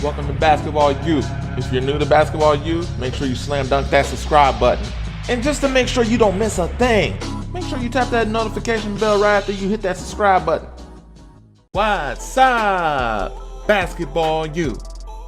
Welcome to Basketball U. If you're new to Basketball U, make sure you slam dunk that subscribe button. And just to make sure you don't miss a thing, make sure you tap that notification bell right after you hit that subscribe button. What's up, Basketball U?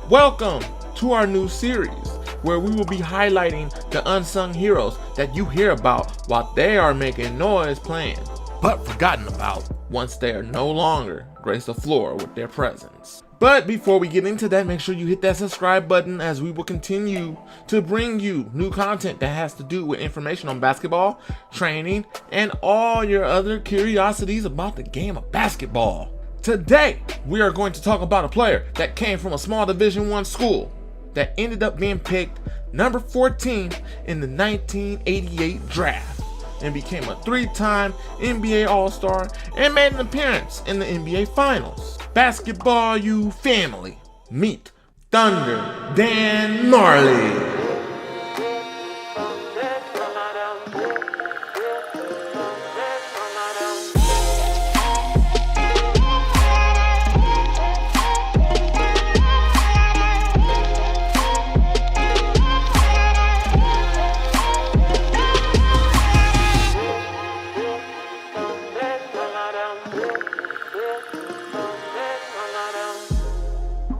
Welcome to our new series, where we will be highlighting the unsung heroes that you hear about while they are making noise playing, but forgotten about once they are no longer grace the floor with their presence. But before we get into that, make sure you hit that subscribe button, as we will continue to bring you new content that has to do with information on basketball, training, and all your other curiosities about the game of basketball. Today, we are going to talk about a player that came from a small Division I school that ended up being picked number 14 in the 1988 draft and became a 3-time NBA All-Star and made an appearance in the NBA Finals. Basketball U family, meet Thunder Dan Majerle.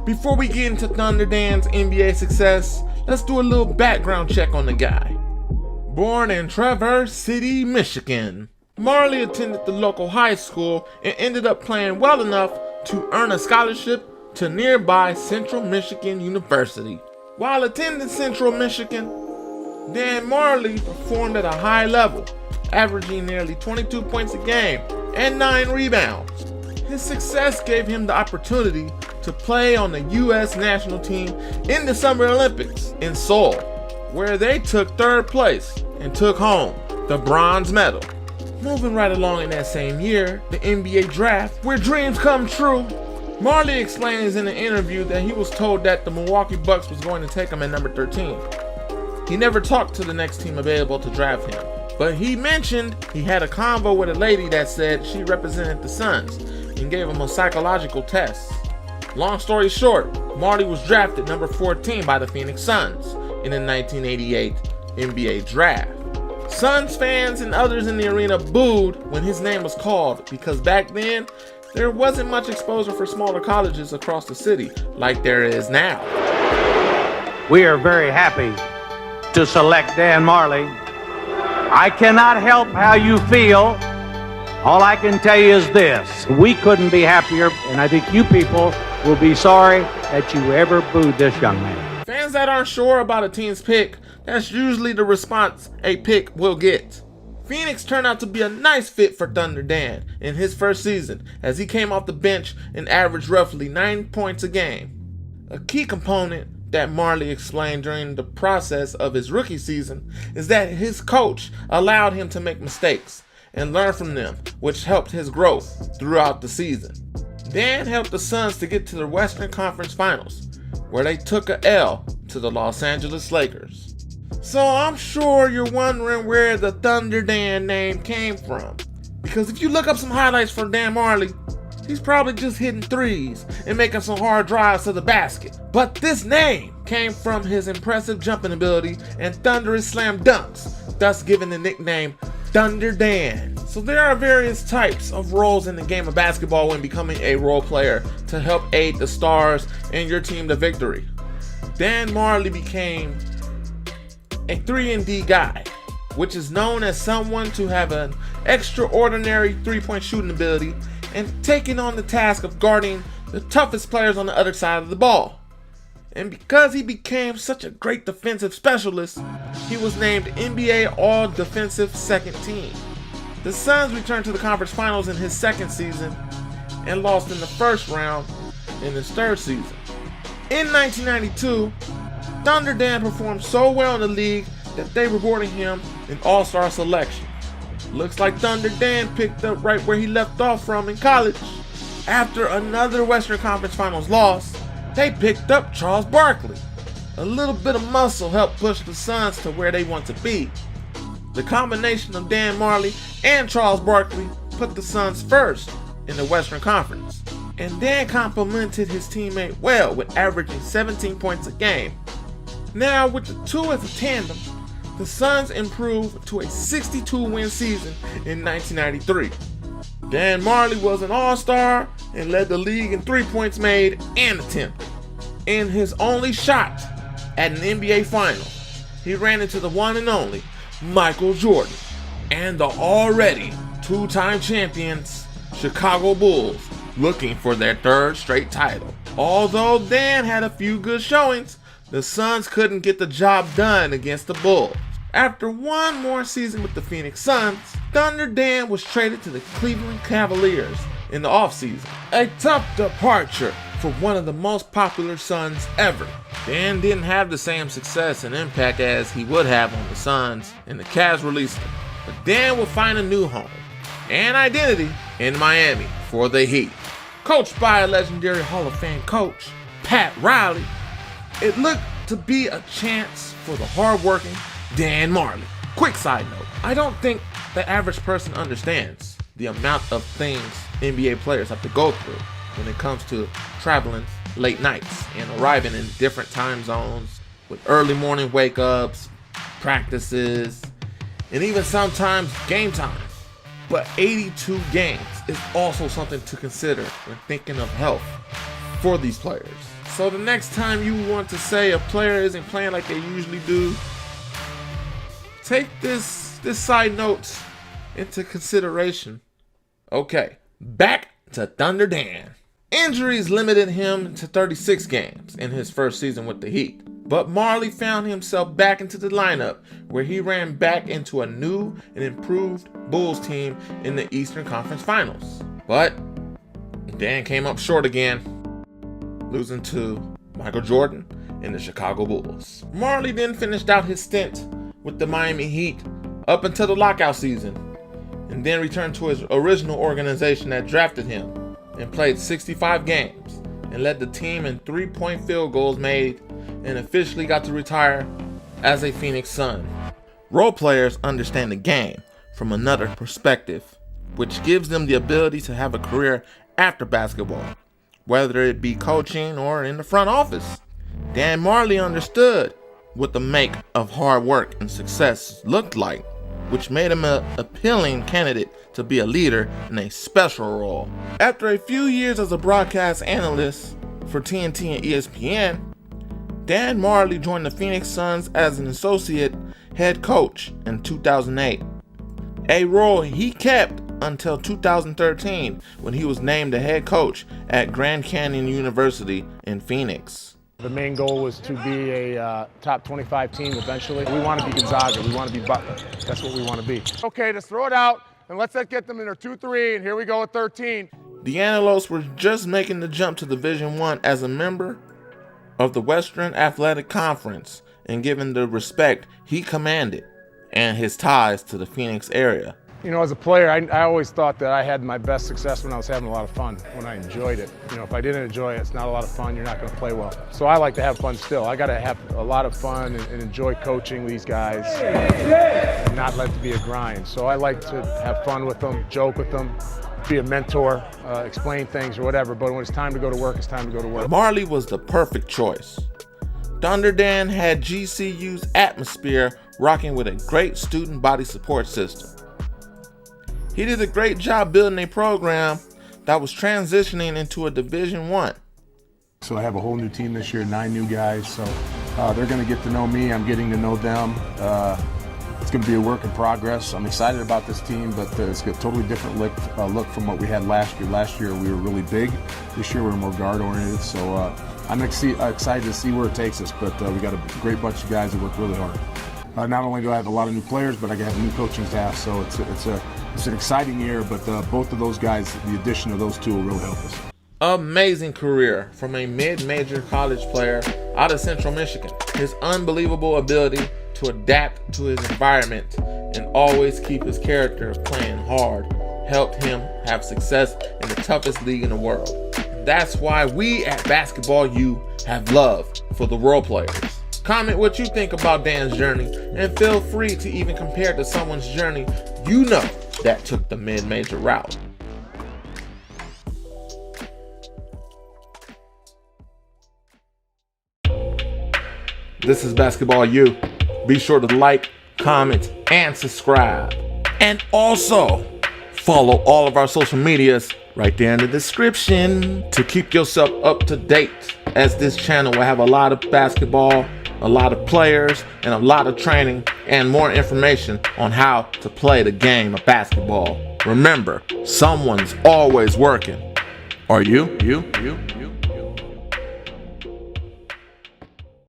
Before we get into Thunder Dan's NBA success, let's do a little background check on the guy. Born in Traverse City, Michigan, Majerle attended the local high school and ended up playing well enough to earn a scholarship to nearby Central Michigan University. While attending Central Michigan, Dan Majerle performed at a high level, averaging nearly 22 points a game and 9 rebounds. His success gave him the opportunity to play on the U.S. national team in the Summer Olympics in Seoul, where they took 3rd place and took home the bronze medal. Moving right along in that same year, the NBA draft, where dreams come true, Majerle explains in an interview that he was told that the Milwaukee Bucks was going to take him at number 13. He never talked to the next team available to draft him, but he mentioned he had a convo with a lady that said she represented the Suns and gave him a psychological test. Long story short, Majerle was drafted number 14 by the Phoenix Suns in the 1988 NBA draft. Suns fans and others in the arena booed when his name was called, because back then, there wasn't much exposure for smaller colleges across the city like there is now. We are very happy to select Dan Majerle. I cannot help how you feel. All I can tell you is this: we couldn't be happier, and I think you people will be sorry that you ever booed this young man. Fans that aren't sure about a team's pick, that's usually the response a pick will get. Phoenix turned out to be a nice fit for Thunder Dan in his first season, as he came off the bench and averaged roughly 9 points a game. A key component that Majerle explained during the process of his rookie season is that his coach allowed him to make mistakes and learn from them, which helped his growth throughout the season. Dan helped the Suns to get to the Western Conference Finals, where they took a L to the Los Angeles Lakers. So I'm sure you're wondering where the Thunder Dan name came from, because if you look up some highlights for Dan Majerle, he's probably just hitting threes and making some hard drives to the basket. But this name came from his impressive jumping ability and thunderous slam dunks, thus giving the nickname Thunder Dan. So there are various types of roles in the game of basketball when becoming a role player to help aid the stars and your team to victory. Dan Majerle became a 3-and-D guy, which is known as someone to have an extraordinary 3-point shooting ability and taking on the task of guarding the toughest players on the other side of the ball. And because he became such a great defensive specialist, he was named NBA All-Defensive Second Team. The Suns returned to the conference finals in his second season and lost in the first round in his third season. In 1992, Thunder Dan performed so well in the league that they rewarded him an All-Star selection. Looks like Thunder Dan picked up right where he left off from in college. After another Western Conference Finals loss, they picked up Charles Barkley. A little bit of muscle helped push the Suns to where they want to be. The combination of Dan Majerle and Charles Barkley put the Suns first in the Western Conference and Dan complimented his teammate well with averaging 17 points a game. Now, with the two as a tandem, the Suns improved to a 62-win season in 1993. Dan Majerle was an all-star and led the league in 3 points made and attempted. In his only shot at an NBA final, he ran into the one and only Michael Jordan and the already two-time champions Chicago Bulls, looking for their third straight title. Although Dan had a few good showings, the Suns couldn't get the job done against the Bulls. After one more season with the Phoenix Suns, Thunder Dan was traded to the Cleveland Cavaliers in the offseason. A tough departure for one of the most popular Suns ever. Dan didn't have the same success and impact as he would have on the Suns, and the Cavs released him. But Dan would find a new home and identity in Miami for the Heat. Coached by a legendary Hall of Fame coach, Pat Riley, it looked to be a chance for the hardworking Dan Majerle. Quick side note, I don't think the average person understands the amount of things NBA players have to go through when it comes to traveling late nights and arriving in different time zones with early morning wake-ups, practices, and even sometimes game time. But 82 games is also something to consider when thinking of health for these players. So the next time you want to say a player isn't playing like they usually do, take this side note into consideration. Okay, back to Thunder Dan. Injuries limited him to 36 games in his first season with the Heat, but Majerle found himself back into the lineup where he ran back into a new and improved Bulls team in the Eastern Conference Finals. But Dan came up short again, losing to Michael Jordan and the Chicago Bulls. Majerle then finished out his stint with the Miami Heat up until the lockout season, and then returned to his original organization that drafted him and played 65 games and led the team in 3-point field goals made and officially got to retire as a Phoenix Sun. Role players understand the game from another perspective, which gives them the ability to have a career after basketball, whether it be coaching or in the front office. Dan Majerle understood what the make of hard work and success looked like, which made him an appealing candidate to be a leader in a special role. After a few years as a broadcast analyst for TNT and ESPN, Dan Majerle joined the Phoenix Suns as an associate head coach in 2008, a role he kept until 2013 when he was named the head coach at Grand Canyon University in Phoenix. The main goal was to be a top 25 team eventually. We want to be Gonzaga. We want to be Butler. That's what we want to be. Okay, just throw it out, and let's get them in their 2-3, and here we go at 13. The Antelos were just making the jump to Division I as a member of the Western Athletic Conference and given the respect he commanded and his ties to the Phoenix area. You know, as a player, I always thought that I had my best success when I was having a lot of fun, when I enjoyed it. You know, if I didn't enjoy it, it's not a lot of fun, you're not going to play well. So I like to have fun still. I got to have a lot of fun and enjoy coaching these guys and not let it be a grind. So I like to have fun with them, joke with them, be a mentor, explain things or whatever. But when it's time to go to work, it's time to go to work. Majerle was the perfect choice. Thunder Dan had GCU's atmosphere rocking with a great student body support system. He did a great job building a program that was transitioning into a Division I. So I have a whole new team this year, 9 new guys. So they're going to get to know me. I'm getting to know them. It's going to be a work in progress. I'm excited about this team, but it's got a totally different look from what we had last year. Last year we were really big. This year we're more guard-oriented. So I'm excited to see where it takes us. But we got a great bunch of guys that work really hard. Not only do I have a lot of new players, but I have a new coaching staff. So it's an exciting year, but both of those guys, the addition of those two will really help us. Amazing career from a mid-major college player out of Central Michigan. His unbelievable ability to adapt to his environment and always keep his character of playing hard helped him have success in the toughest league in the world. That's why we at Basketball U have love for the role players. Comment what you think about Dan's journey, and feel free to even compare to someone's journey you know that took the mid-major route. This is Basketball U. Be sure to like, comment, and subscribe. And also, follow all of our social medias right there in the description to keep yourself up to date, as this channel will have a lot of basketball, a lot of players, and a lot of training and more information on how to play the game of basketball. Remember, someone's always working. Are you?